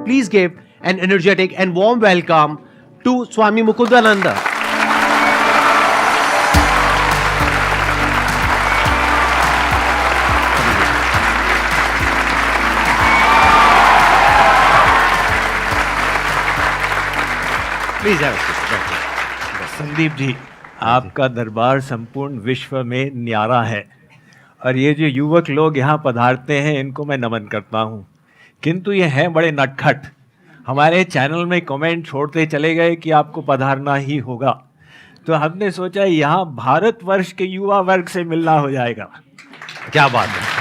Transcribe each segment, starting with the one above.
Please give an energetic and warm welcome to Swami Mukundananda. Please have a seat. Sandeep ji, आपका दरबार संपूर्ण विश्व में न्यारा है और ये जो युवक लोग यहाँ पधारते हैं इनको मैं नमन करता हूँ, किंतु ये हैं बड़े नटखट। हमारे चैनल में कमेंट छोड़ते चले गए कि आपको पधारना ही होगा, तो हमने सोचा यहाँ भारतवर्ष के युवा वर्ग से मिलना हो जाएगा। क्या बात है।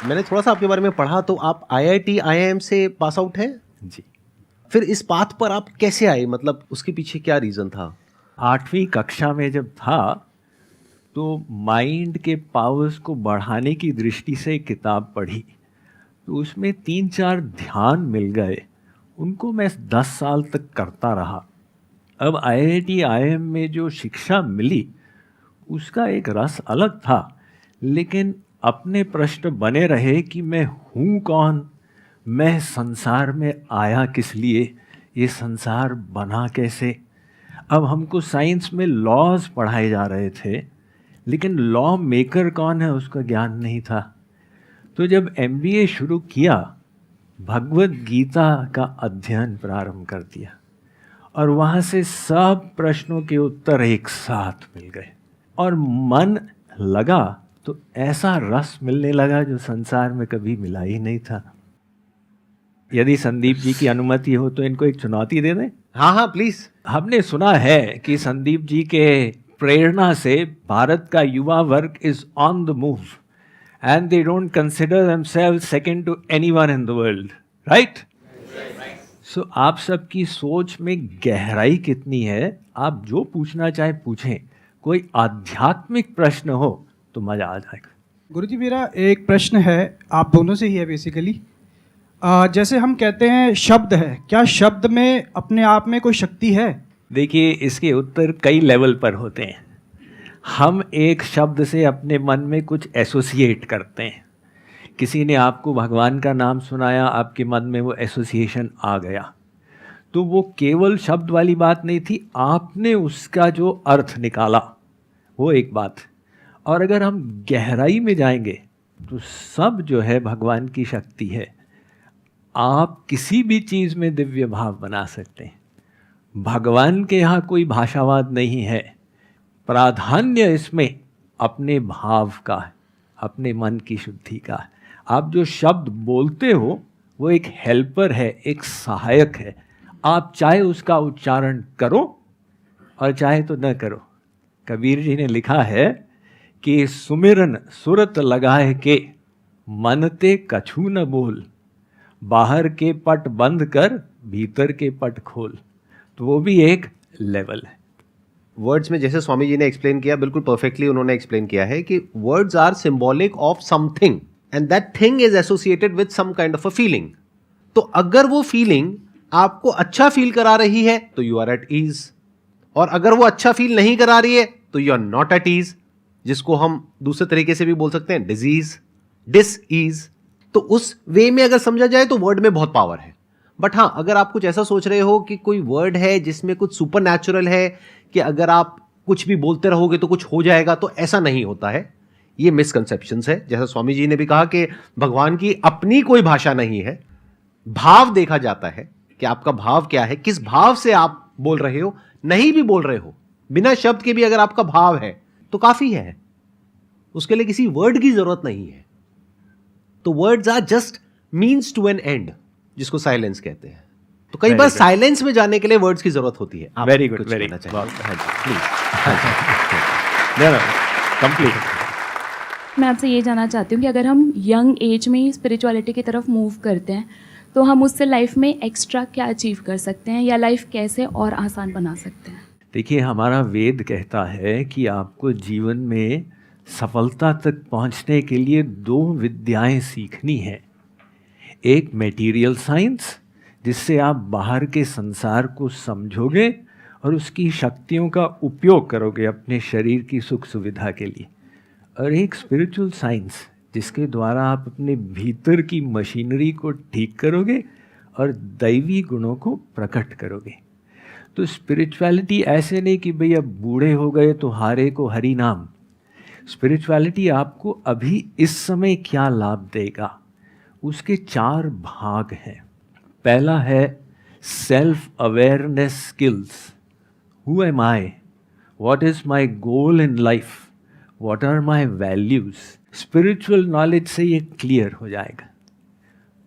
मैंने थोड़ा सा आपके बारे में पढ़ा, तो आप IIT IIM से पास आउट हैं जी। फिर इस पाथ पर आप कैसे आए, मतलब उसके पीछे क्या रीज़न था? 8वीं कक्षा में जब था तो माइंड के पावर्स को बढ़ाने की दृष्टि से एक किताब पढ़ी, तो उसमें 3-4 ध्यान मिल गए, उनको मैं 10 साल तक करता रहा। अब IIT IIM में जो शिक्षा मिली उसका एक रस अलग था, लेकिन अपने प्रश्न बने रहे कि मैं हूँ कौन, मैं संसार में आया किस लिए, ये संसार बना कैसे। अब हमको साइंस में लॉज पढ़ाए जा रहे थे, लेकिन लॉ मेकर कौन है उसका ज्ञान नहीं था। तो जब MBA शुरू किया, भगवत गीता का अध्ययन प्रारंभ कर दिया और वहाँ से सब प्रश्नों के उत्तर एक साथ मिल गए और मन लगा तो ऐसा रस मिलने लगा जो संसार में कभी मिला ही नहीं था। यदि संदीप जी की अनुमति हो तो इनको एक चुनौती दे दें। हाँ हाँ प्लीज। हमने सुना है कि संदीप जी के प्रेरणा से भारत का युवा वर्ग is on the move and they don't consider themselves second to anyone in the world, right? So आप सबकी सोच में गहराई कितनी है, आप जो पूछना चाहे पूछें। कोई आध्यात्मिक प्रश्न हो तो मजा आ जाएगा। गुरुजी, मेरा एक प्रश्न है, आप दोनों से ही है बेसिकली। जैसे हम कहते हैं शब्द है, क्या शब्द में अपने आप में कोई शक्ति है? देखिए, इसके उत्तर कई लेवल पर होते हैं। हम एक शब्द से अपने मन में कुछ एसोसिएट करते हैं। किसी ने आपको भगवान का नाम सुनाया, आपके मन में वो एसोसिएशन आ गया, तो वो केवल शब्द वाली बात नहीं थी, आपने उसका जो अर्थ निकाला वो एक बात। और अगर हम गहराई में जाएंगे तो सब जो है भगवान की शक्ति है। आप किसी भी चीज़ में दिव्य भाव बना सकते हैं। भगवान के यहाँ कोई भाषावाद नहीं है, प्राधान्य इसमें अपने भाव का है, अपने मन की शुद्धि का है। आप जो शब्द बोलते हो वो एक हेल्पर है, एक सहायक है। आप चाहे उसका उच्चारण करो और चाहे तो न करो। कबीर जी ने लिखा है कि सुमिरन सुरत लगाए के, मनते कछु न बोल, बाहर के पट बंद कर भीतर के पट खोल। तो वो भी एक लेवल है। वर्ड्स में जैसे स्वामी जी ने एक्सप्लेन किया, बिल्कुल परफेक्टली उन्होंने एक्सप्लेन किया है कि words are symbolic of something and that thing is associated with some kind of a feeling. तो अगर वो फीलिंग आपको अच्छा फील करा रही है तो यू आर एट ईज, और अगर वो अच्छा फील नहीं करा रही है तो you are not at ease, जिसको हम दूसरे तरीके से भी बोल सकते हैं डिजीज, डिस ईज। तो उस वे में अगर समझा जाए तो वर्ड में बहुत पावर है। बट हाँ, अगर आप कुछ ऐसा सोच रहे हो कि कोई वर्ड है जिसमें कुछ सुपर नेचुरल है, कि अगर आप कुछ भी बोलते रहोगे तो कुछ हो जाएगा, तो ऐसा नहीं होता है। ये मिसकंसेप्शंस है। जैसा स्वामी जी ने भी कहा कि भगवान की अपनी कोई भाषा नहीं है, भाव देखा जाता है कि आपका भाव क्या है, किस भाव से आप बोल रहे हो। नहीं भी बोल रहे हो, बिना शब्द के भी अगर आपका भाव है तो काफी है, उसके लिए किसी वर्ड की जरूरत नहीं है। तो words are just means to an end, जिसको साइलेंस कहते हैं। तो कई बार साइलेंस में जाने के लिए वर्ड्स की जरूरत होती है। Very good, very good, complete. मैं आपसे ये जानना चाहती हूँ कि अगर हम यंग एज में ही स्पिरिचुअलिटी की तरफ मूव करते हैं तो हम उससे लाइफ में एक्स्ट्रा क्या अचीव कर सकते हैं, या लाइफ कैसे और आसान बना सकते हैं? देखिए, हमारा वेद कहता है कि आपको जीवन में सफलता तक पहुंचने के लिए 2 विद्याएं सीखनी है। एक मटेरियल साइंस, जिससे आप बाहर के संसार को समझोगे और उसकी शक्तियों का उपयोग करोगे अपने शरीर की सुख सुविधा के लिए। और एक स्पिरिचुअल साइंस, जिसके द्वारा आप अपने भीतर की मशीनरी को ठीक करोगे और दैवी गुणों को प्रकट करोगे। तो स्पिरिचुअलिटी ऐसे नहीं कि भई अब बूढ़े हो गए तो हारे को हरि नाम। स्पिरिचुअलिटी आपको अभी इस समय क्या लाभ देगा, उसके 4 भाग हैं। पहला है self awareness skills. Who am I, what is my goal in life, what are my values. Spiritual knowledge से ये क्लियर हो जाएगा।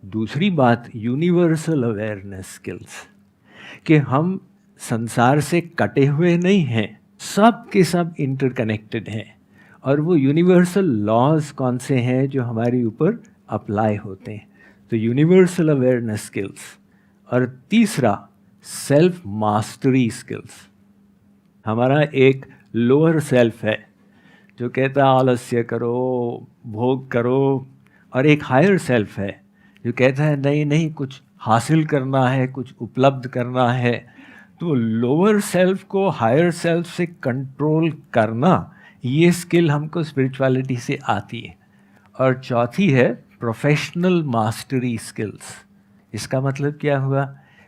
दूसरी बात यूनिवर्सल अवेयरनेस स्किल्स, कि हम संसार से कटे हुए नहीं हैं, सब के सब इंटरकनेक्टेड हैं, और वो यूनिवर्सल लॉज कौन से हैं जो हमारे ऊपर अप्लाई होते हैं। तो यूनिवर्सल अवेयरनेस स्किल्स। और तीसरा सेल्फ मास्टरी स्किल्स। हमारा एक लोअर सेल्फ है जो कहता है आलस्य करो, भोग करो, और एक हायर सेल्फ है जो कहता है नहीं नहीं कुछ हासिल करना है, कुछ उपलब्ध करना है। तो लोअर सेल्फ को हायर सेल्फ से कंट्रोल करना, ये स्किल हमको स्पिरिचुअलिटी से आती है। और चौथी है प्रोफेशनल मास्टरी स्किल्स। इसका मतलब क्या हुआ,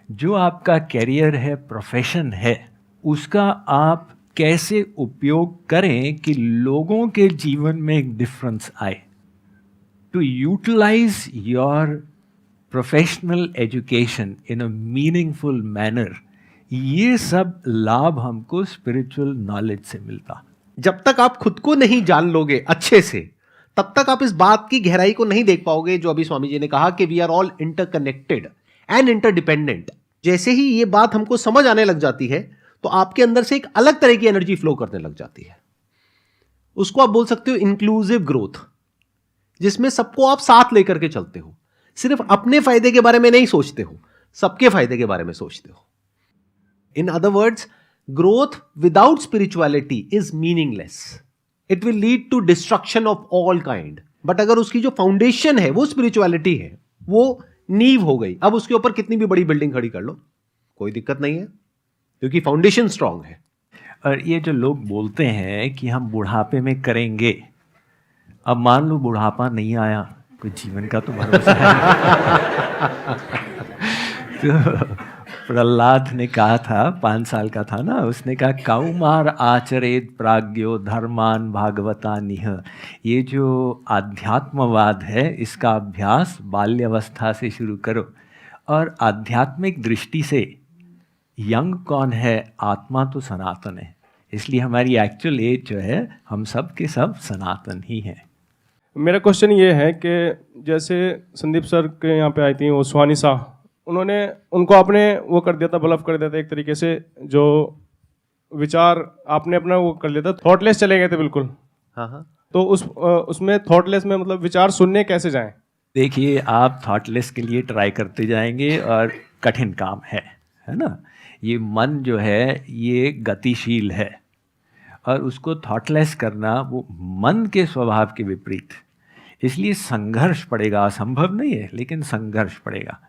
जो आपका कैरियर है, प्रोफेशन है, उसका आप कैसे उपयोग करें कि लोगों के जीवन में एक डिफरेंस आए। To utilize your professional education in a meaningful manner, ये सब लाभ हमको स्पिरिचुअल नॉलेज से मिलता। जब तक आप खुद को नहीं जान लोगे अच्छे से, तब तक आप इस बात की गहराई को नहीं देख पाओगे जो अभी स्वामी जी ने कहा कि we are all interconnected and interdependent. जैसे ही ये बात हमको समझ आने लग जाती है तो आपके अंदर से एक अलग तरह की एनर्जी फ्लो करने लग जाती है। उसको आप बोल सकते हो इंक्लूसिव ग्रोथ, जिसमें सबको आप साथ लेकर के चलते हो। सिर्फ अपने फायदे के बारे में नहीं सोचते हो, सबके फायदे के बारे में सोचते हो। In other words, growth without spirituality is meaningless. It will lead to destruction of all kind. But अगर उसकी जो फाउंडेशन है वो स्पिरिचुअलिटी है, वो नींव हो गई, अब उसके ऊपर कितनी भी बड़ी बिल्डिंग खड़ी कर लो, कोई दिक्कत नहीं है, क्योंकि फाउंडेशन स्ट्रांग है। और ये जो लोग बोलते हैं कि हम बुढ़ापे में करेंगे, अब मान लो बुढ़ापा नहीं आया, कोई जीवन का तो भरोसा है। तो प्रहलाद ने कहा था, 5 साल का था ना, उसने कहा कौमार आचरेत प्राज्ञो धर्मान भागवतानिह। ये जो आध्यात्मवाद है, इसका अभ्यास बाल्यावस्था से शुरू करो। और आध्यात्मिक दृष्टि से यंग कौन है, आत्मा तो सनातन है, इसलिए हमारी एक्चुअल एज जो है, हम सब के सब सनातन ही हैं। मेरा क्वेश्चन ये है कि जैसे संदीप सर के यहाँ पे आई थी वो सुहानी शाह, उन्होंने उनको आपने वो कर दिया था, ब्लफ कर दिया था एक तरीके से, जो विचार आपने अपना वो कर लिया था, थॉटलेस चले गए थे बिल्कुल। हाँ। तो उसमें थॉटलेस में मतलब विचार सुनने कैसे जाएं? देखिए, आप थॉटलेस के लिए ट्राई करते जाएंगे और कठिन काम है ना। ये मन जो है ये गतिशील है, और उसको थॉटलेस करना वो मन के स्वभाव के विपरीत, इसलिए संघर्ष पड़ेगा। असंभव नहीं है, लेकिन संघर्ष पड़ेगा।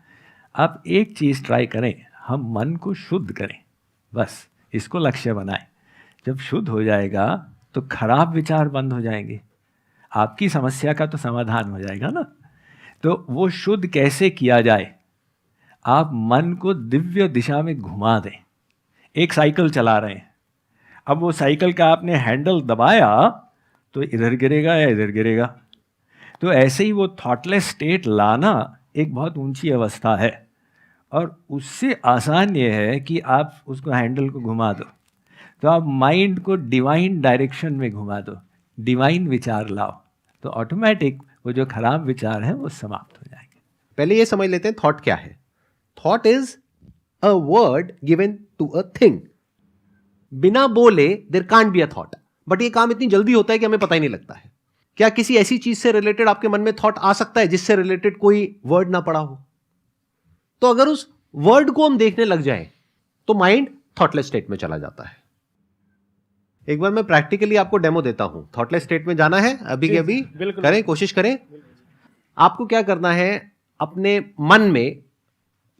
आप एक चीज़ ट्राई करें, हम मन को शुद्ध करें, बस इसको लक्ष्य बनाएं। जब शुद्ध हो जाएगा तो खराब विचार बंद हो जाएंगे, आपकी समस्या का तो समाधान हो जाएगा ना। तो वो शुद्ध कैसे किया जाए, आप मन को दिव्य दिशा में घुमा दें। एक साइकिल चला रहे हैं, अब वो साइकिल का आपने हैंडल दबाया तो इधर गिरेगा या इधर गिरेगा। तो ऐसे ही वो थॉटलेस स्टेट लाना एक बहुत ऊंची अवस्था है, और उससे आसान ये है कि आप उसको हैंडल को घुमा दो, तो आप माइंड को डिवाइन डायरेक्शन में घुमा दो, डिवाइन विचार लाओ, तो ऑटोमेटिक वो जो खराब विचार हैं वो समाप्त हो जाएंगे। पहले ये समझ लेते हैं थॉट क्या है। Thought is a word given to a thing. बिना बोले there can't be a thought, but ये काम इतनी जल्दी होता है कि हमें पता ही नहीं लगता है। क्या किसी ऐसी चीज से रिलेटेड आपके मन में थॉट आ सकता है जिससे रिलेटेड कोई वर्ड ना पड़ा हो? तो अगर उस वर्ड को हम देखने लग जाएं तो माइंड थॉटलेस स्टेट में चला जाता है। एक बार मैं प्रैक्टिकली आपको डेमो देता हूं। थॉटलेस स्टेट में जाना है अभी के अभी, करें, कोशिश करें। आपको क्या करना है, अपने मन में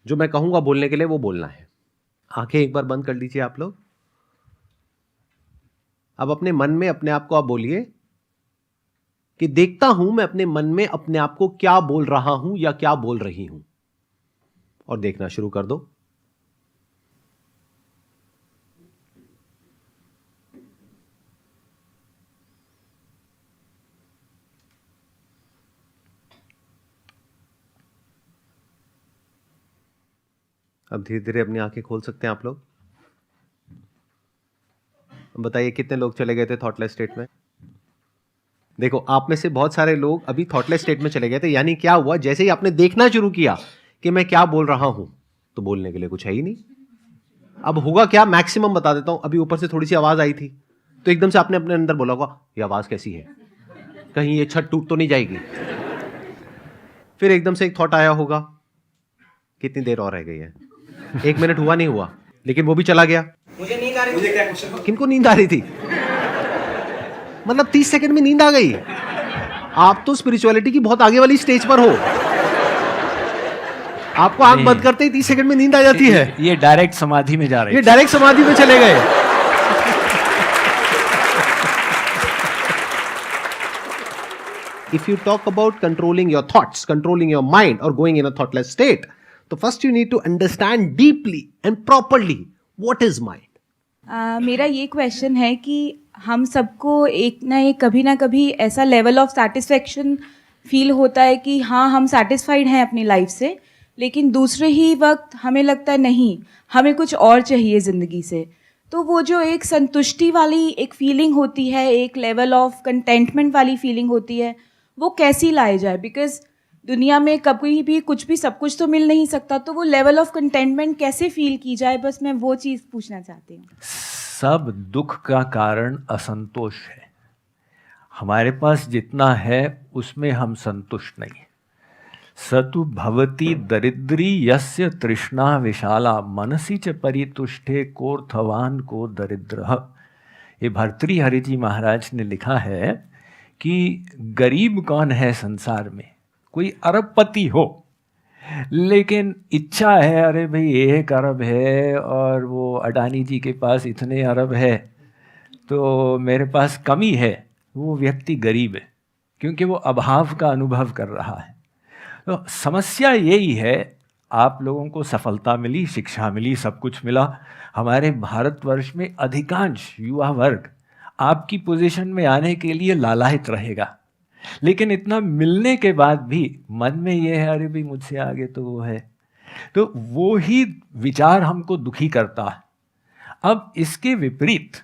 जो मैं कहूंगा बोलने के लिए वो बोलना है। आंखें एक बार बंद कर लीजिए आप लोग। अब अपने मन में अपने आप को आप बोलिए, कि देखता हूं मैं अपने मन में अपने आप को क्या बोल रहा हूं या क्या बोल रही हूं, और देखना शुरू कर दो। अब धीरे धीरे अपनी आंखें खोल सकते हैं आप लोग। बताइए कितने लोग चले गए थे थॉटलेस स्टेट में। देखो, आप में से बहुत सारे लोग अभी थॉटलेस स्टेट में चले गए थे। यानी क्या हुआ, जैसे ही आपने देखना शुरू किया कि मैं क्या बोल रहा हूं, तो बोलने के लिए कुछ है ही नहीं। अब होगा क्या, मैक्सिमम बता देता हूं। अभी ऊपर से थोड़ी सी आवाज आई थी, तो एकदम से आपने अपने अंदर बोला होगा, ये आवाज कैसी है, कहीं ये छत टूट तो नहीं जाएगी। फिर एकदम से एक थॉट आया होगा, कितनी देर और रह गई है, 1 मिनट हुआ नहीं हुआ, लेकिन वो भी चला गया। मुझे नींद आ रही थी। किनको नींद आ रही थी? मतलब 30 सेकंड में नींद आ गई। आप तो स्पिरिचुअलिटी की बहुत आगे वाली स्टेज पर हो। आपको आंख बंद करते ही 30 सेकंड में नींद आ जाती है। ये डायरेक्ट समाधि में जा रहे ये हैं। डायरेक्ट समाधि में चले गए। If you talk about controlling your thoughts, controlling your mind, or going in a thoughtless state, so first you need to understand deeply and properly what is mind. मेरा ये क्वेश्चन है कि हम सबको एक ना कभी ऐसा लेवल ऑफ सेटिस्फेक्शन फील होता है कि हाँ हम सेटिस्फाइड हैं अपनी लाइफ से, लेकिन दूसरे ही वक्त हमें लगता है नहीं, हमें कुछ और चाहिए ज़िंदगी से। तो वो जो एक संतुष्टि वाली एक फीलिंग होती है, एक लेवल ऑफ कंटेंटमेंट वाली फीलिंग होती है, वो कैसी लाई जाए? बिकॉज दुनिया में कभी भी कुछ भी सब कुछ तो मिल नहीं सकता, तो वो लेवल ऑफ कंटेंटमेंट कैसे फील की जाए, बस मैं वो चीज़ पूछना चाहती हूँ। सब दुख का कारण असंतोष है। हमारे पास जितना है उसमें हम संतुष्ट नहीं। सतु भवति दरिद्री यस्य तृष्णा विशाला मनसी च परितुष्टे कोर्थवान को दरिद्र। ये भर्तृहरि जी महाराज ने लिखा है कि गरीब कौन है संसार में? कोई अरबपति हो, लेकिन इच्छा है अरे भाई 1 अरब है और वो अडानी जी के पास इतने अरब है, तो मेरे पास कमी है। वो व्यक्ति गरीब है, क्योंकि वो अभाव का अनुभव कर रहा है। तो समस्या यही है, आप लोगों को सफलता मिली, शिक्षा मिली, सब कुछ मिला। हमारे भारतवर्ष में अधिकांश युवा वर्ग आपकी पोजीशन में आने के लिए लालायित रहेगा, लेकिन इतना मिलने के बाद भी मन में ये है अरे भाई मुझसे आगे तो वो है। तो वो ही विचार हमको दुखी करता है। अब इसके विपरीत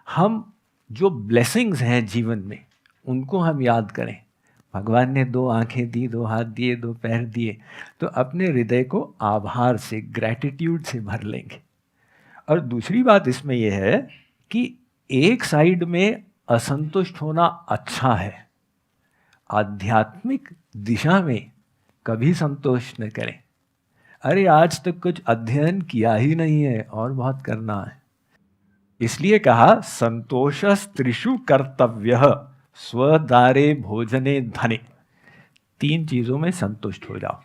हम जो ब्लेसिंग्स हैं जीवन में, उनको हम याद करें। भगवान ने 2 आंखें दी, 2 हाथ दिए, 2 पैर दिए, तो अपने हृदय को आभार से, ग्रैटिट्यूड से भर लेंगे। और दूसरी बात इसमें यह है कि एक साइड में असंतुष्ट होना अच्छा है, आध्यात्मिक दिशा में कभी संतोष न करें। अरे आज तक कुछ अध्ययन किया ही नहीं है और बहुत करना है। इसलिए कहा संतोषस्त्रिषु कर्तव्यः स्वदारे भोजने धने। 3 चीज़ों में संतुष्ट हो जाओ।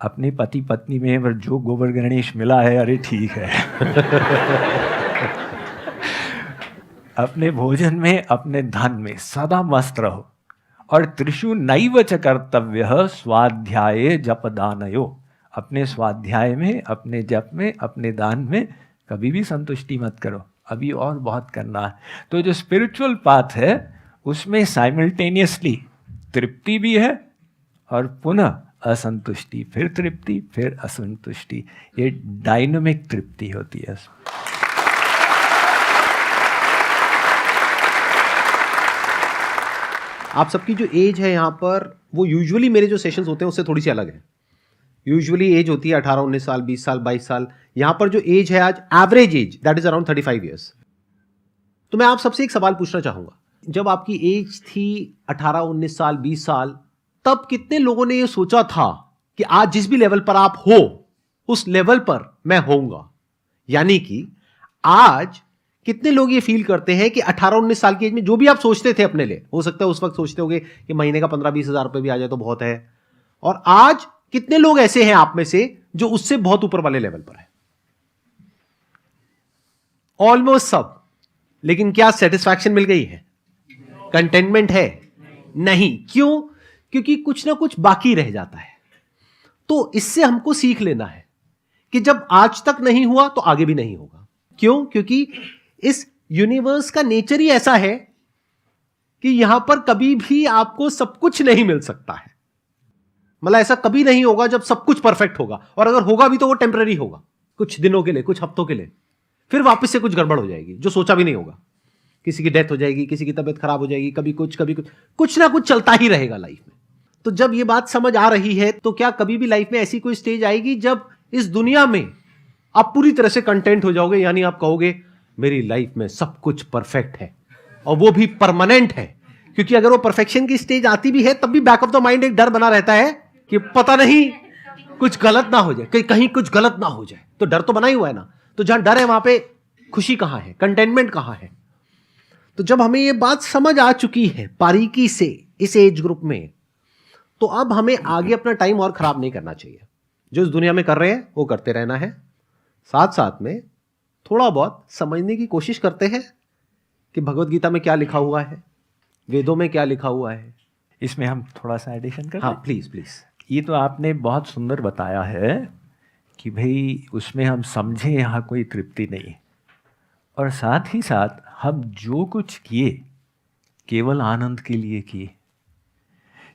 अपने पति पत्नी में अगर जो गोबर गणेश मिला है, अरे ठीक है। अपने भोजन में, अपने धन में सदा मस्त रहो। और त्रिषु नैव च कर्तव्यः स्वाध्याये जप दानयो। अपने स्वाध्याय में, अपने जप में, अपने दान में कभी भी संतुष्टि मत करो, अभी और बहुत करना है। तो जो स्पिरिचुअल पाथ है उसमें साइमल्टेनियसली तृप्ति भी है और पुनः असंतुष्टि, फिर तृप्ति, फिर असंतुष्टि। ये डायनामिक तृप्ति होती है। आप सबकी जो एज है यहाँ पर, वो यूजुअली मेरे जो सेशंस होते हैं उससे थोड़ी सी अलग है। यूजुअली एज होती है 18, 19 साल, 20 साल, 22 साल। यहाँ पर जो एज है आज, average age, that is around 35 years. तो मैं आप सबसे एक सवाल पूछना चाहूंगा, जब आपकी एज थी 18, 19 साल, 20 साल, तब कितने लोगों ने ये सोचा था कि आज जिस भी लेवल पर आप हो उस लेवल पर मैं होऊंगा? यानी कि आज कितने लोग ये फील करते हैं कि 18-19 साल की एज में जो भी आप सोचते थे अपने लिए, हो सकता है उस वक्त सोचते होगे कि महीने का 15-20 हज़ार रुपए भी आ जाए तो बहुत है, और आज कितने लोग ऐसे हैं आप में से जो उससे बहुत ऊपर वाले लेवल पर है? ऑलमोस्ट सब। लेकिन क्या सेटिस्फैक्शन मिल गई है? कंटेनमेंट है? नहीं। क्यों? क्योंकि कुछ ना कुछ बाकी रह जाता है। तो इससे हमको सीख लेना है कि जब आज तक नहीं हुआ तो आगे भी नहीं होगा। क्यों? क्योंकि इस यूनिवर्स का नेचर ही ऐसा है कि यहां पर कभी भी आपको सब कुछ नहीं मिल सकता है। मतलब ऐसा कभी नहीं होगा जब सब कुछ परफेक्ट होगा, और अगर होगा भी तो वो टेम्पररी होगा, कुछ दिनों के लिए, कुछ हफ्तों के लिए, फिर वापस से कुछ गड़बड़ हो जाएगी जो सोचा भी नहीं होगा। किसी की डेथ हो जाएगी, किसी की तबीयत खराब हो जाएगी, कभी कुछ कुछ ना कुछ चलता ही रहेगा लाइफ में। तो जब ये बात समझ आ रही है तो क्या कभी भी लाइफ में ऐसी कोई स्टेज आएगी जब इस दुनिया में आप पूरी तरह से कंटेंट हो जाओगे, यानी आप कहोगे मेरी लाइफ में सब कुछ परफेक्ट है, और वो भी परमानेंट है। क्योंकि अगर वो परफेक्शन की स्टेज आती भी है तब भी बैक ऑफ द माइंड एक डर बना रहता है कि पता नहीं कुछ गलत ना हो जाए, कहीं कुछ गलत ना हो जाए। तो डर तो बना ही हुआ है ना। तो जहां डर है वहां पे खुशी कहां है, कंटेनमेंट कहां है? तो जब हमें ये बात समझ आ चुकी है बारीकी से इस एज ग्रुप में, तो अब हमें आगे अपना टाइम और खराब नहीं करना चाहिए। जो इस दुनिया में कर रहे हैं वो करते रहना है, साथ साथ में थोड़ा बहुत समझने की कोशिश करते हैं कि भगवत गीता में क्या लिखा हुआ है, वेदों में क्या लिखा हुआ है। इसमें हम थोड़ा सा एडिशन कर हाँ दें? Please please. ये तो आपने बहुत सुंदर बताया है कि भाई उसमें हम समझें यहाँ कोई तृप्ति नहीं है, और साथ ही साथ हम जो कुछ किए केवल आनंद के लिए किए।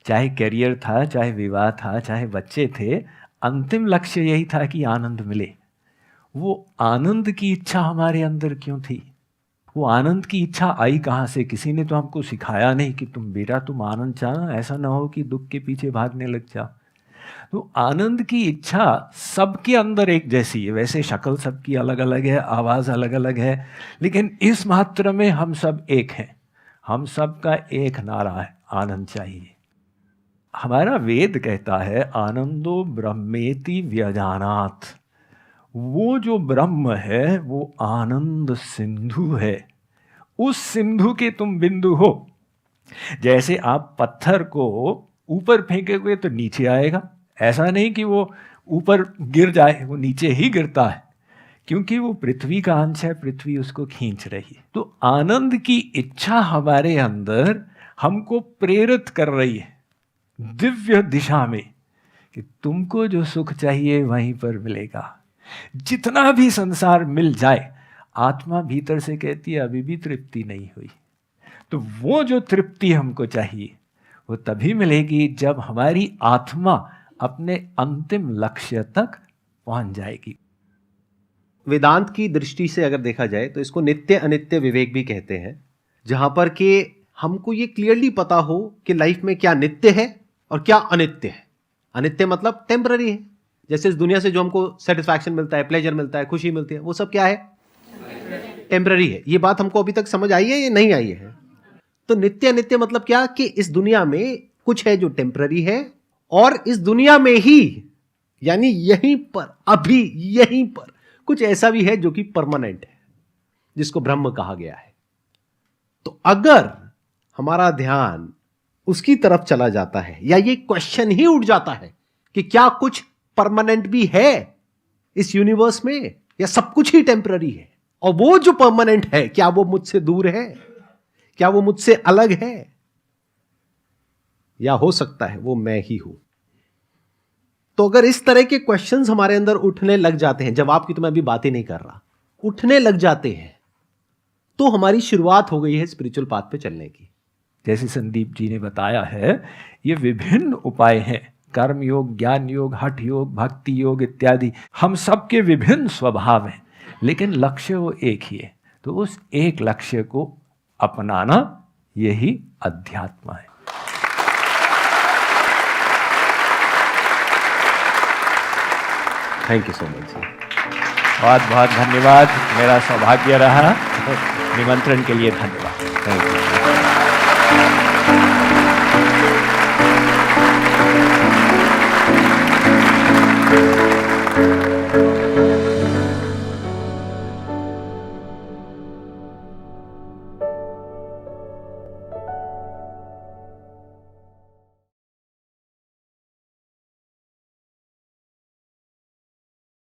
चाहे करियर था, चाहे विवाह था, चाहे बच्चे थे, अंतिम लक्ष्य यही था कि आनंद मिले। वो आनंद की इच्छा हमारे अंदर क्यों थी? वो आनंद की इच्छा आई कहाँ से? किसी ने तो हमको सिखाया नहीं कि तुम बेटा तुम आनंद चाहना, ऐसा ना हो कि दुख के पीछे भागने लग जाओ। तो आनंद की इच्छा सबके अंदर एक जैसी है। वैसे शक्ल सबकी अलग अलग है, आवाज़ अलग अलग है, लेकिन इस मात्र में हम सब एक हैं। हम सब का एक नारा है, आनंद चाहिए। हमारा वेद कहता है आनंदो ब्रह्मेति व्यजानात्। वो जो ब्रह्म है वो आनंद सिंधु है। उस सिंधु के तुम बिंदु हो। जैसे आप पत्थर को ऊपर फेंकोगे तो नीचे आएगा, ऐसा नहीं कि वो ऊपर गिर जाए, वो नीचे ही गिरता है, क्योंकि वो पृथ्वी का अंश है, पृथ्वी उसको खींच रही है। तो आनंद की इच्छा हमारे अंदर हमको प्रेरित कर रही है दिव्य दिशा में कि तुमको जो सुख चाहिए वहीं पर मिलेगा। जितना भी संसार मिल जाए, आत्मा भीतर से कहती है अभी भी तृप्ति नहीं हुई। तो वो जो तृप्ति हमको चाहिए वो तभी मिलेगी जब हमारी आत्मा अपने अंतिम लक्ष्य तक पहुंच जाएगी। वेदांत की दृष्टि से अगर देखा जाए तो इसको नित्य अनित्य विवेक भी कहते हैं, जहां पर कि हमको ये क्लियरली पता हो कि लाइफ में क्या नित्य है और क्या अनित्य है। अनित्य मतलब टेम्पररी है। जैसे इस दुनिया से जो हमको सेटिस्फैक्शन मिलता है, प्लेजर मिलता है, खुशी मिलती है, वो सब क्या है? टेम्पररी है। ये बात हमको अभी तक समझ आई है या नहीं आई है? तो नित्य अनित्य मतलब क्या कि इस दुनिया में कुछ है जो टेम्पररी है, और इस दुनिया में ही यानी यहीं पर, अभी यहीं पर कुछ ऐसा भी है जो कि परमानेंट है, जिसको ब्रह्म कहा गया है। तो अगर हमारा ध्यान उसकी तरफ चला जाता है, या ये क्वेश्चन ही उठ जाता है कि क्या कुछ परमानेंट भी है इस यूनिवर्स में, या सब कुछ ही टेम्पररी है, और वो जो परमानेंट है क्या वो मुझसे दूर है, क्या वो मुझसे अलग है, या हो सकता है वो मैं ही हूं। तो अगर इस तरह के क्वेश्चंस हमारे अंदर उठने लग जाते हैं, जवाब की तो मैं अभी बात ही नहीं कर रहा, उठने लग जाते हैं, तो हमारी शुरुआत हो गई है स्पिरिचुअल पाथ पे चलने की। जैसे संदीप जी ने बताया है, ये विभिन्न उपाय हैं, कर्म योग, ज्ञान योग, हठ योग, भक्ति योग इत्यादि। हम सबके विभिन्न स्वभाव हैं, लेकिन लक्ष्य वो एक ही है। तो उस एक लक्ष्य को अपनाना यही अध्यात्म है। Thank you so much. बहुत बहुत धन्यवाद, मेरा सौभाग्य रहा। निमंत्रण के लिए धन्यवाद। Thank you.